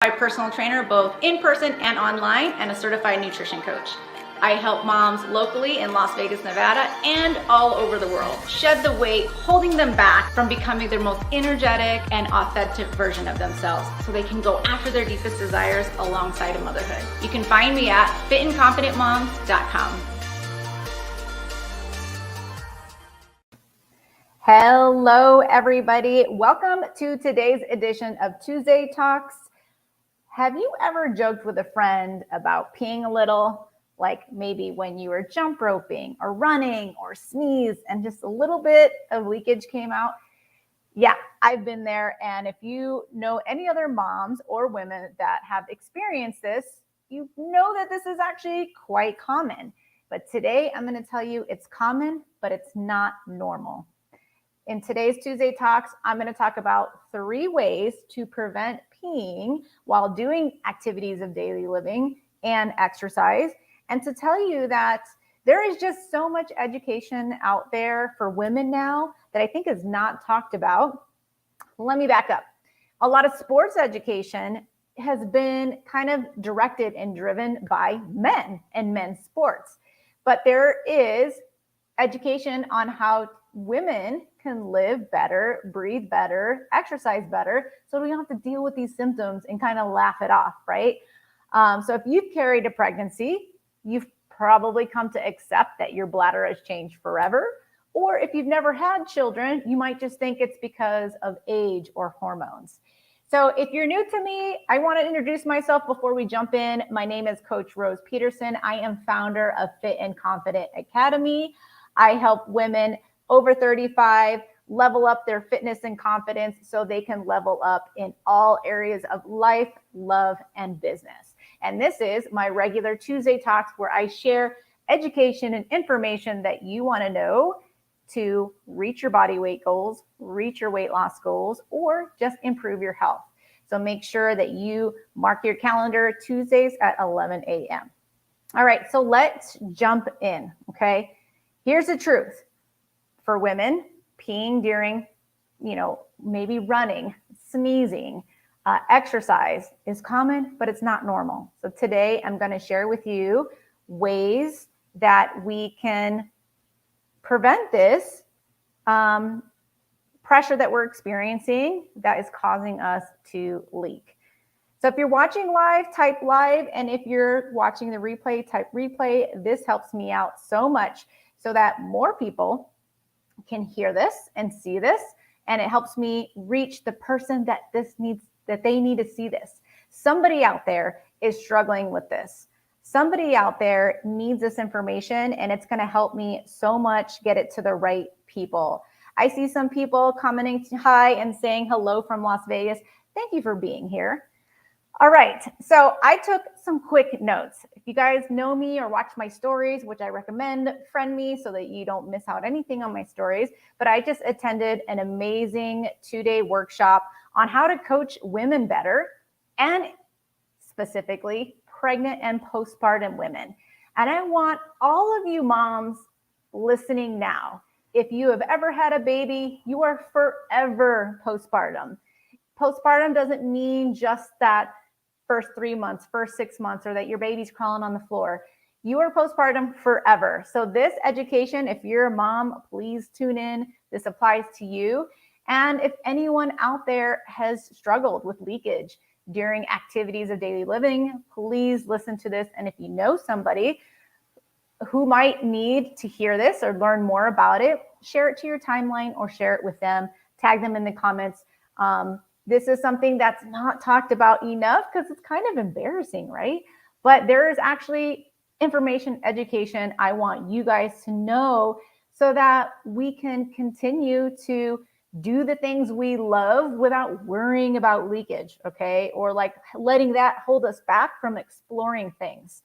My personal trainer, both in person and online, and a certified nutrition coach. I help moms locally in Las Vegas, Nevada, and all over the world shed the weight holding them back from becoming their most energetic and authentic version of themselves so they can go after their deepest desires alongside of motherhood. You can find me at fitandconfidentmoms.com. Hello, everybody. Welcome to today's edition of Tuesday Talks. Have you ever joked with a friend about peeing a little? Like maybe when you were jump roping or running or sneezed and just a little bit of leakage came out? Yeah, I've been there. And if you know any other moms or women that have experienced this, you know that this is actually quite common. But today I'm going to tell you it's common, but it's not normal. In today's Tuesday Talks, I'm going to talk about 3 ways to prevent peeing while doing activities of daily living and exercise, and to tell you that there is just so much education out there for women now that I think is not talked about. Let me back up. A lot of sports education has been kind of directed and driven by men and men's sports, but there is education on how women can live better, breathe better, exercise better, so we don't have to deal with these symptoms and kind of laugh it off, right? So if you've carried a pregnancy, you've probably come to accept that your bladder has changed forever. Or if you've never had children, you might just think it's because of age or hormones. So if you're new to me, I want to introduce myself before we jump in. My name is Coach Rose Peterson. I am founder of Fit and Confident Academy. I help women over 35 level up their fitness and confidence so they can level up in all areas of life, love, and business. And this is my regular Tuesday Talks where I share education and information that you want to know to reach your body weight goals, reach your weight loss goals, or just improve your health. So make sure that you mark your calendar Tuesdays at 11 a.m. All right, so let's jump in, okay? Here's the truth. For women, peeing during, maybe running, sneezing, exercise is common, but it's not normal. So today I'm going to share with you ways that we can prevent this pressure that we're experiencing that is causing us to leak. So if you're watching live, type live. And if you're watching the replay, type replay. This helps me out so much so that more people can hear this and see this, and it helps me reach the person that they need to see this. Somebody out there is struggling with this. Somebody out there needs this information, and it's going to help me so much get it to the right people. I see some people commenting hi and saying hello from Las Vegas. Thank you for being here. All right, so I took some quick notes. If you guys know me or watch my stories, which I recommend, friend me so that you don't miss out anything on my stories. But I just attended an amazing 2-day workshop on how to coach women better, and specifically pregnant and postpartum women. And I want all of you moms listening now, if you have ever had a baby, you are forever postpartum. Postpartum doesn't mean just that first 3 months, first 6 months, or that your baby's crawling on the floor. You are postpartum forever. So this education, if you're a mom, please tune in. This applies to you. And if anyone out there has struggled with leakage during activities of daily living, please listen to this. And if you know somebody who might need to hear this or learn more about it, share it to your timeline or share it with them. Tag them in the comments. This is something that's not talked about enough because it's kind of embarrassing, right? But there is actually information, education I want you guys to know so that we can continue to do the things we love without worrying about leakage, okay? Or like letting that hold us back from exploring things.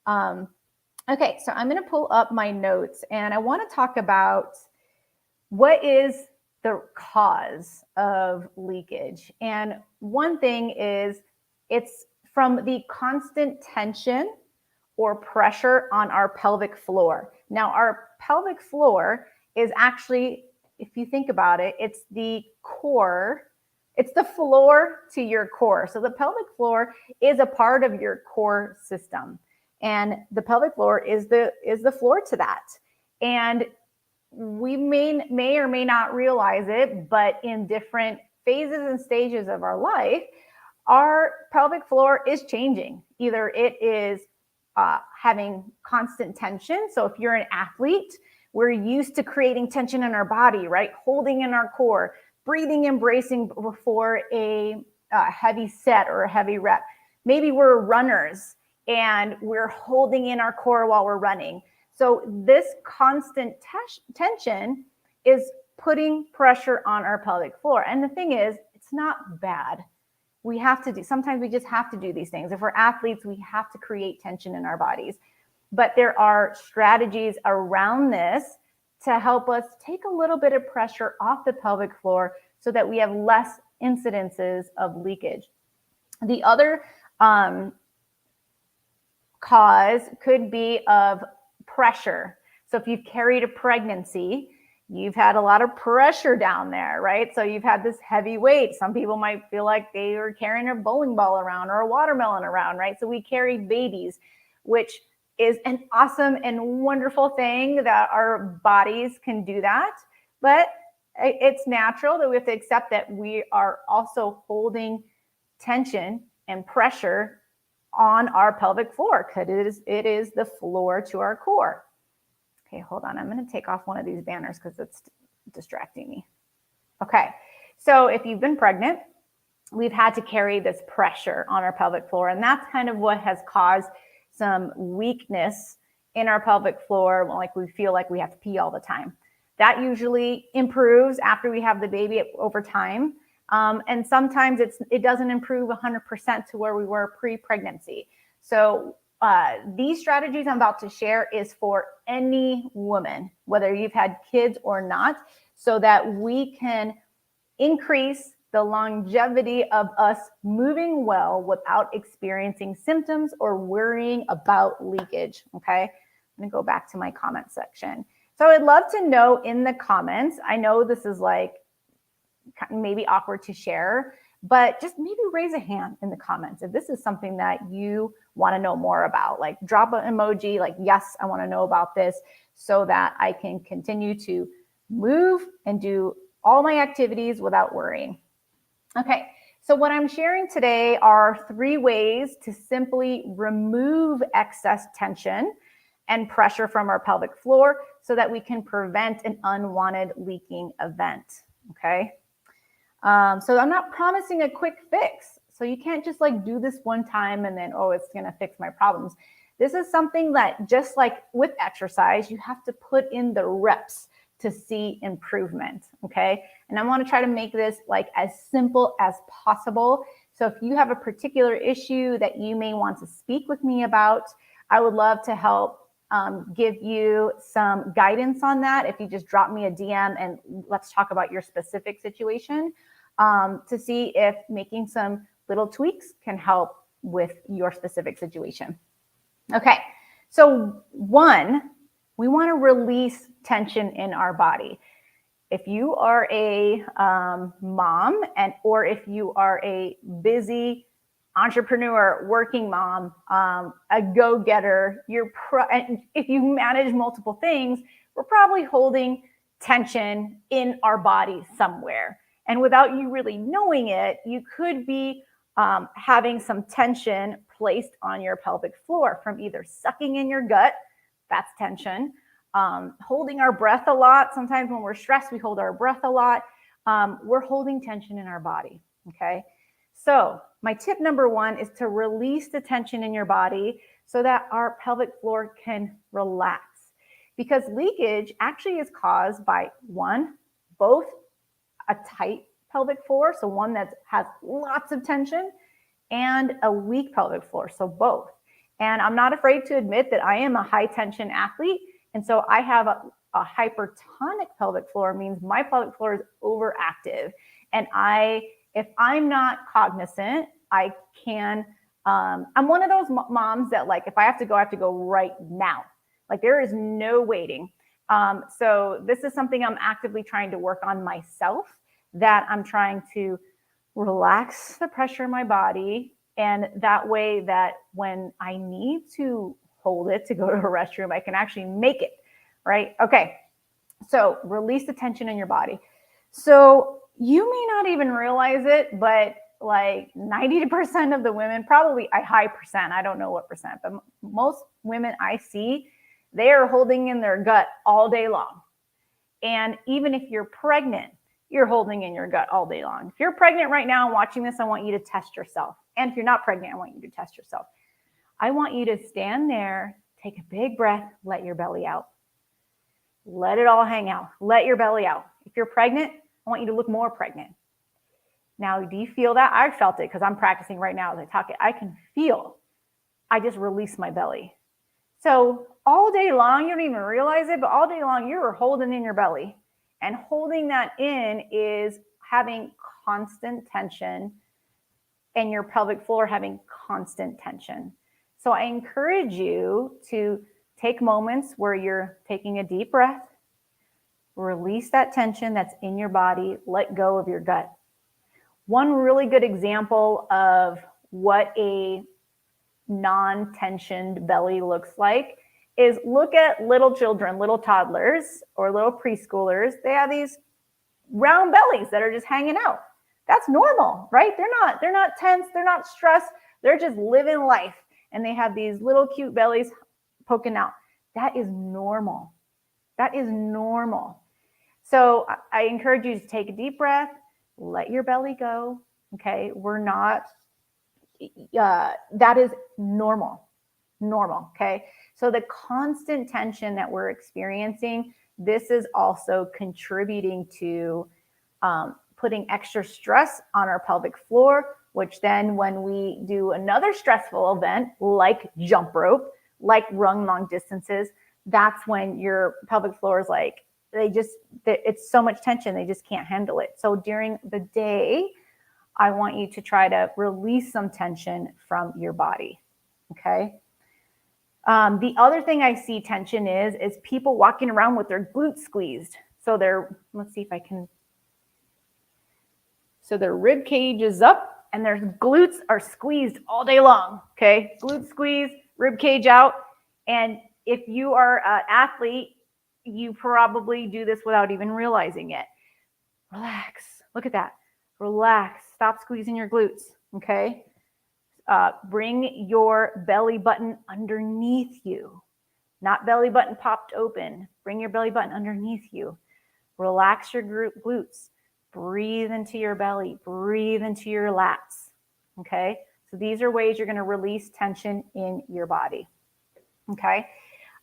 Okay, so I'm going to pull up my notes and I want to talk about what is the cause of leakage. And one thing is it's from the constant tension or pressure on our pelvic floor. Now, our pelvic floor is actually, if you think about it, it's the core It's the floor to your core. So the pelvic floor is a part of your core system. And the pelvic floor is the floor to that. And we may or may not realize it, but in different phases and stages of our life, our pelvic floor is changing. Either it is having constant tension. So if you're an athlete, we're used to creating tension in our body, right? Holding in our core, breathing and bracing before a heavy set or a heavy rep. Maybe we're runners and we're holding in our core while we're running. So this constant tension is putting pressure on our pelvic floor. And the thing is, it's not bad. We have to do, sometimes we just have to do these things. If we're athletes, we have to create tension in our bodies. But there are strategies around this to help us take a little bit of pressure off the pelvic floor so that we have less incidences of leakage. The other cause could be of pressure. So if you've carried a pregnancy, you've had a lot of pressure down there, right? So you've had this heavy weight. Some people might feel like they are carrying a bowling ball around or a watermelon around, right? So we carry babies, which is an awesome and wonderful thing that our bodies can do that. But it's natural that we have to accept that we are also holding tension and pressure on our pelvic floor because it is the floor to our core. Okay, hold on. I'm going to take off one of these banners because it's distracting me. Okay, so if you've been pregnant, we've had to carry this pressure on our pelvic floor, and that's kind of what has caused some weakness in our pelvic floor, like we feel like we have to pee all the time. That usually improves after we have the baby over time. And sometimes it doesn't improve 100% to where we were pre-pregnancy. So these strategies I'm about to share is for any woman, whether you've had kids or not, so that we can increase the longevity of us moving well without experiencing symptoms or worrying about leakage. Okay, I'm gonna go back to my comment section. So I'd love to know in the comments, I know this is like maybe awkward to share, but just maybe raise a hand in the comments if this is something that you want to know more about. Like drop an emoji like, yes, I want to know about this so that I can continue to move and do all my activities without worrying. Okay, so what I'm sharing today are 3 ways to simply remove excess tension and pressure from our pelvic floor so that we can prevent an unwanted leaking event. Okay. So I'm not promising a quick fix. So you can't just like do this one time and then, oh, it's going to fix my problems. This is something that just like with exercise, you have to put in the reps to see improvement. Okay. And I want to try to make this like as simple as possible. So if you have a particular issue that you may want to speak with me about, I would love to help give you some guidance on that. If you just drop me a DM and let's talk about your specific situation to see if making some little tweaks can help with your specific situation. Okay, so 1, we want to release tension in our body. If you are a mom or if you are a busy entrepreneur, working mom, a go-getter, and if you manage multiple things, we're probably holding tension in our body somewhere. And without you really knowing it, you could be having some tension placed on your pelvic floor from either sucking in your gut, that's tension, holding our breath a lot. Sometimes when we're stressed, we hold our breath a lot. We're holding tension in our body, okay? So my tip number 1 is to release the tension in your body so that our pelvic floor can relax. Because leakage actually is caused by 1, both a tight pelvic floor, so one that has lots of tension, and a weak pelvic floor, so both. And I'm not afraid to admit that I am a high tension athlete. And so I have a hypertonic pelvic floor, means my pelvic floor is overactive. And if I'm not cognizant, I can, I'm one of those moms that like, if I have to go right now. Like there is no waiting. So this is something I'm actively trying to work on myself, that I'm trying to relax the pressure in my body. And that way that when I need to hold it to go to a restroom, I can actually make it, right? Okay. So release the tension in your body. So you may not even realize it, but like 90% of the women, probably a high percent, I don't know what percent, but most women I see, they are holding in their gut all day long. And even if you're pregnant, you're holding in your gut all day long. If you're pregnant right now and watching this, I want you to test yourself. And if you're not pregnant, I want you to test yourself. I want you to stand there, take a big breath, let your belly out. Let it all hang out. Let your belly out. If you're pregnant, I want you to look more pregnant. Now, do you feel that? I felt it because I'm practicing right now as I talk it. I can feel, I just release my belly. So all day long, you don't even realize it, but all day long, you're holding in your belly. And holding that in is having constant tension and your pelvic floor having constant tension. So I encourage you to take moments where you're taking a deep breath, release that tension that's in your body, let go of your gut. One really good example of what a non-tensioned belly looks like is look at little children, little toddlers or little preschoolers. They have these round bellies that are just hanging out. That's normal, right? They're not tense, they're not stressed, they're just living life. And they have these little cute bellies poking out. That is normal. That is normal. So I encourage you to take a deep breath, let your belly go. Okay, that is normal. Okay. So the constant tension that we're experiencing, this is also contributing to putting extra stress on our pelvic floor, which then when we do another stressful event like jump rope, like run long distances, that's when your pelvic floor is like, it's so much tension, they just can't handle it. So during the day, I want you to try to release some tension from your body, okay? The other thing I see tension is people walking around with their glutes squeezed. So let's see if I can. So their rib cage is up and their glutes are squeezed all day long, okay? Glutes squeezed, rib cage out. And if you are an athlete, you probably do this without even realizing it. Relax. Look at that. Relax. Stop squeezing your glutes, okay? Bring your belly button underneath you, not belly button popped open. Bring your belly button underneath you. Relax your glutes. Breathe into your belly. Breathe into your lats, okay? So these are ways you're going to release tension in your body, okay?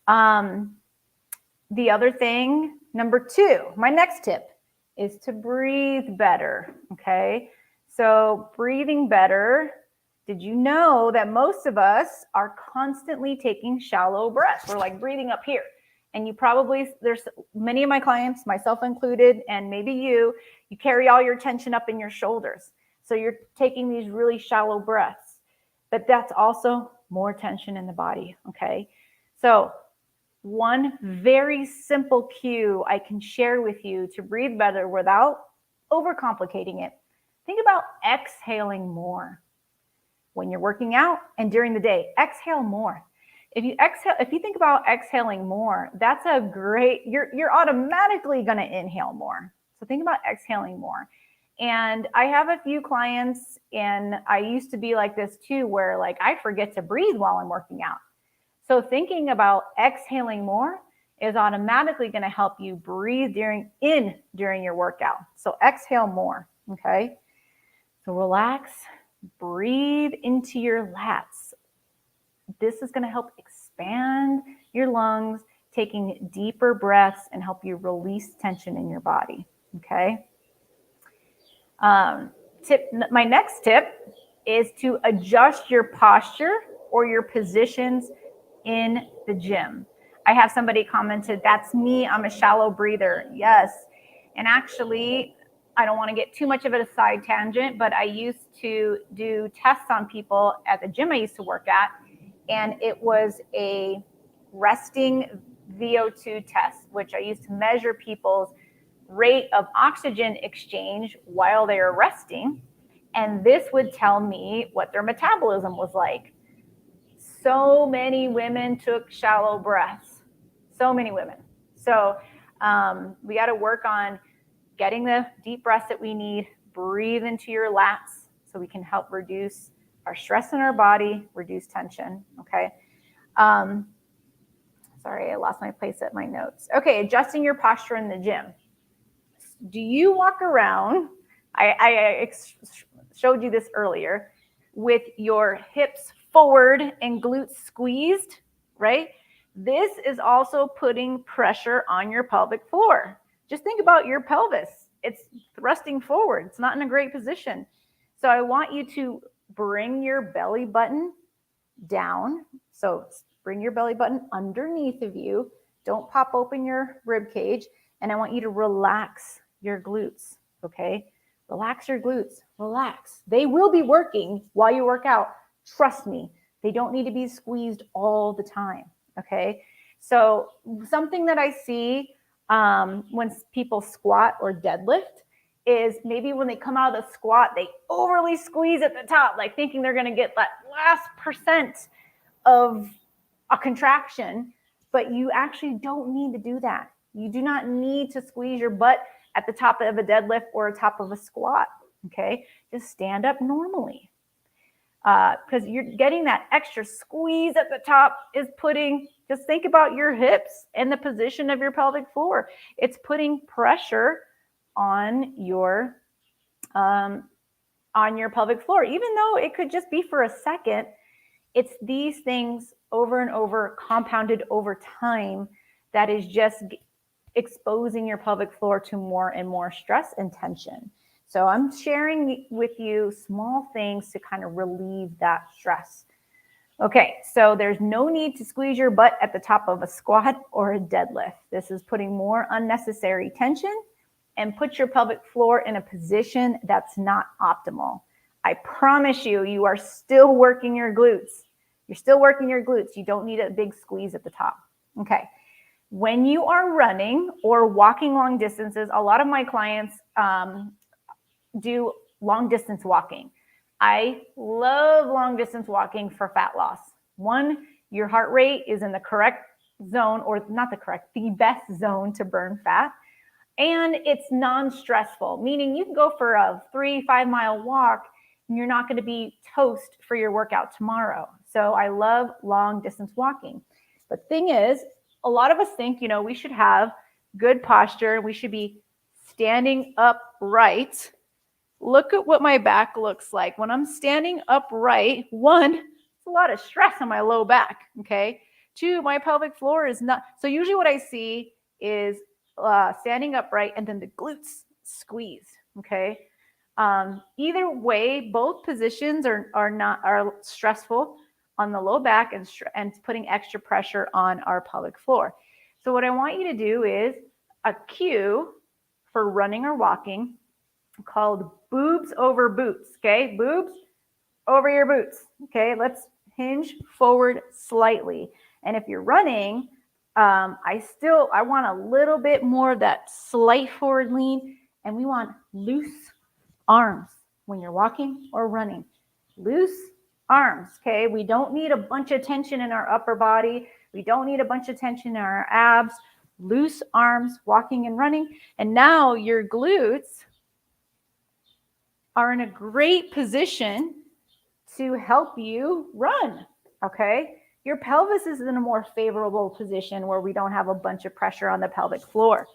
The other thing, number 2, my next tip is to breathe better, okay? So breathing better, did you know that most of us are constantly taking shallow breaths? We're like breathing up here. And there's many of my clients, myself included, and maybe you carry all your tension up in your shoulders. So you're taking these really shallow breaths, but that's also more tension in the body, okay? So one very simple cue I can share with you to breathe better without overcomplicating it. Think about exhaling more. When you're working out and during the day, exhale more. If you think about exhaling more, that's a great, you're automatically going to inhale more. So think about exhaling more. And I have a few clients, and I used to be like this too, where like I forget to breathe while I'm working out. So thinking about exhaling more is automatically going to help you breathe during your workout. So exhale more, okay? So relax, breathe into your lats. This is going to help expand your lungs, taking deeper breaths and help you release tension in your body, okay? My next tip is to adjust your posture or your positions in the gym. I have somebody commented, that's me, I'm a shallow breather. Yes. And actually, I don't want to get too much of a side tangent, but I used to do tests on people at the gym I used to work at, and it was a resting VO2 test, which I used to measure people's rate of oxygen exchange while they are resting. And this would tell me what their metabolism was like. So many women took shallow breaths. So many women. So we got to work on getting the deep breaths that we need. Breathe into your lats so we can help reduce our stress in our body, reduce tension. Okay. Sorry, I lost my place at my notes. Okay, adjusting your posture in the gym. Do you walk around? I showed you this earlier with your hips forward and glutes squeezed, right? This is also putting pressure on your pelvic floor. Just think about your pelvis. It's thrusting forward. It's not in a great position. So I want you to bring your belly button down. So bring your belly button underneath of you. Don't pop open your rib cage. And I want you to relax your glutes, okay? Relax your glutes, relax. They will be working while you work out. Trust me, they don't need to be squeezed all the time, okay? So something that I see when people squat or deadlift is maybe when they come out of the squat, they overly squeeze at the top, like thinking they're gonna get that last % of a contraction, but you actually don't need to do that. You do not need to squeeze your butt at the top of a deadlift or the top of a squat, okay? Just stand up normally. Because you're getting that extra squeeze at the top is putting, just think about your hips and the position of your pelvic floor. It's putting pressure on your pelvic floor, even though it could just be for a second. It's these things over and over, compounded over time, that is just exposing your pelvic floor to more and more stress and tension. So I'm sharing with you small things to kind of relieve that stress. Okay, so there's no need to squeeze your butt at the top of a squat or a deadlift. This is putting more unnecessary tension and put your pelvic floor in a position that's not optimal. I promise you, you are still working your glutes. You're still working your glutes. You don't need a big squeeze at the top. Okay. When you are running or walking long distances, a lot of my clients do long distance walking. I love long distance walking for fat loss. One, your heart rate is in the correct zone, or not the correct, the best zone to burn fat. And it's non-stressful, meaning you can go for a 3-5 mile walk and you're not going to be toast for your workout tomorrow. So I love long distance walking. But thing is, a lot of us think, we should have good posture. We should be standing upright. Look at what my back looks like. When I'm standing upright, one, it's a lot of stress on my low back, okay? Two, my pelvic floor is not. So usually what I see is standing upright and then the glutes squeezed, okay? Either way, both positions are stressful on the low back and putting extra pressure on our pelvic floor. So what I want you to do is a cue for running or walking called boobs over boots, okay? Boobs over your boots, okay? Let's hinge forward slightly. And if you're running, I want a little bit more of that slight forward lean, and we want loose arms when you're walking or running. Loose arms, okay? We don't need a bunch of tension in our upper body. We don't need a bunch of tension in our abs. Loose arms, walking and running. And now your glutes are in a great position to help you run, okay? Your pelvis is in a more favorable position where we don't have a bunch of pressure on the pelvic floor,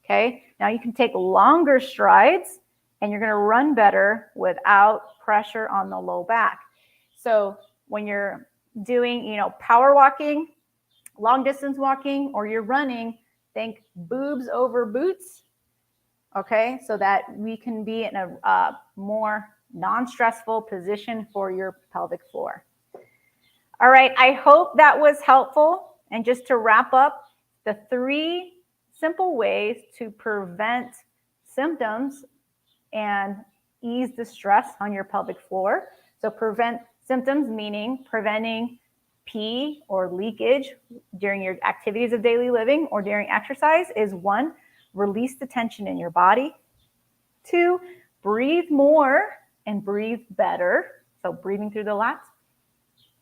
okay? Now you can take longer strides and you're gonna run better without pressure on the low back. So when you're doing, power walking, long distance walking, or you're running, think boobs over boots, okay? So that we can be in a more non-stressful position for your pelvic floor. All right, I hope that was helpful. And just to wrap up, the 3 simple ways to prevent symptoms and ease the stress on your pelvic floor. So prevent symptoms, meaning preventing pee or leakage during your activities of daily living or during exercise, is 1, release the tension in your body. 2, breathe more and breathe better. So breathing through the lats,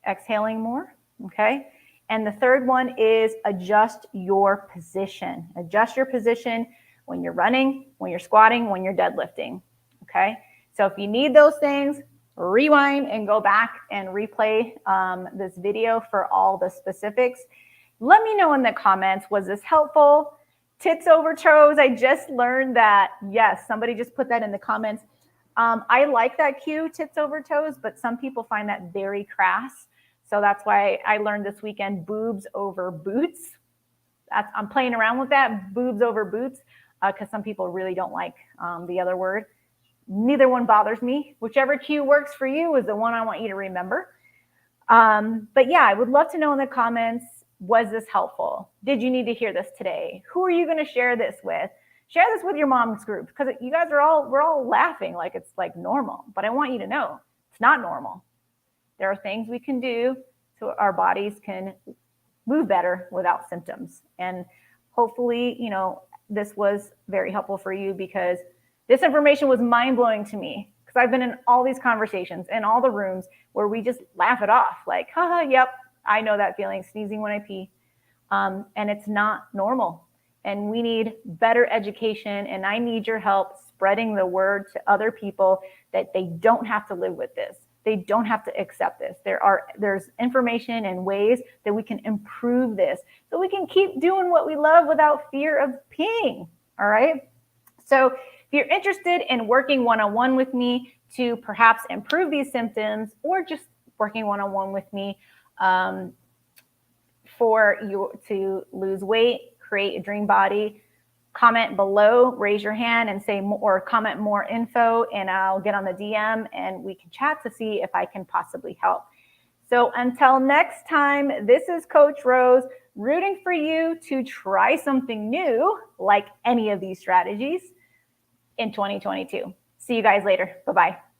exhaling more, okay? And the third one is adjust your position. Adjust your position when you're running, when you're squatting, when you're deadlifting, okay? So if you need those things, rewind and go back and replay this video for all the specifics. Let me know in the comments, was this helpful? Tits over toes, I just learned that, yes, somebody just put that in the comments. I like that cue, tits over toes, but some people find that very crass. So that's why I learned this weekend, boobs over boots. I'm playing around with that, boobs over boots, because some people really don't like the other word. Neither one bothers me. Whichever cue works for you is the one I want you to remember. But yeah, I would love to know in the comments, was this helpful? Did you need to hear this today? Who are you going to share this with? Share this with your mom's group, because you guys we're all laughing like it's like normal. But I want you to know it's not normal. There are things we can do so our bodies can move better without symptoms. And hopefully, you know, this was very helpful for you, because this information was mind-blowing to me, because I've been in all these conversations in all the rooms where we just laugh it off like, haha, yep, I know that feeling, sneezing when I pee. And it's not normal. And we need better education, and I need your help spreading the word to other people that they don't have to live with this. They don't have to accept this. There's information and ways that we can improve this, so we can keep doing what we love without fear of peeing. All right. So if you're interested in working one-on-one with me to perhaps improve these symptoms, or just working one-on-one with me for you to lose weight, create a dream body, comment below, raise your hand and say more, or comment more info, and I'll get on the DM and we can chat to see if I can possibly help. So until next time, this is Coach Rose, rooting for you to try something new, like any of these strategies, in 2022. See you guys later. Bye-bye.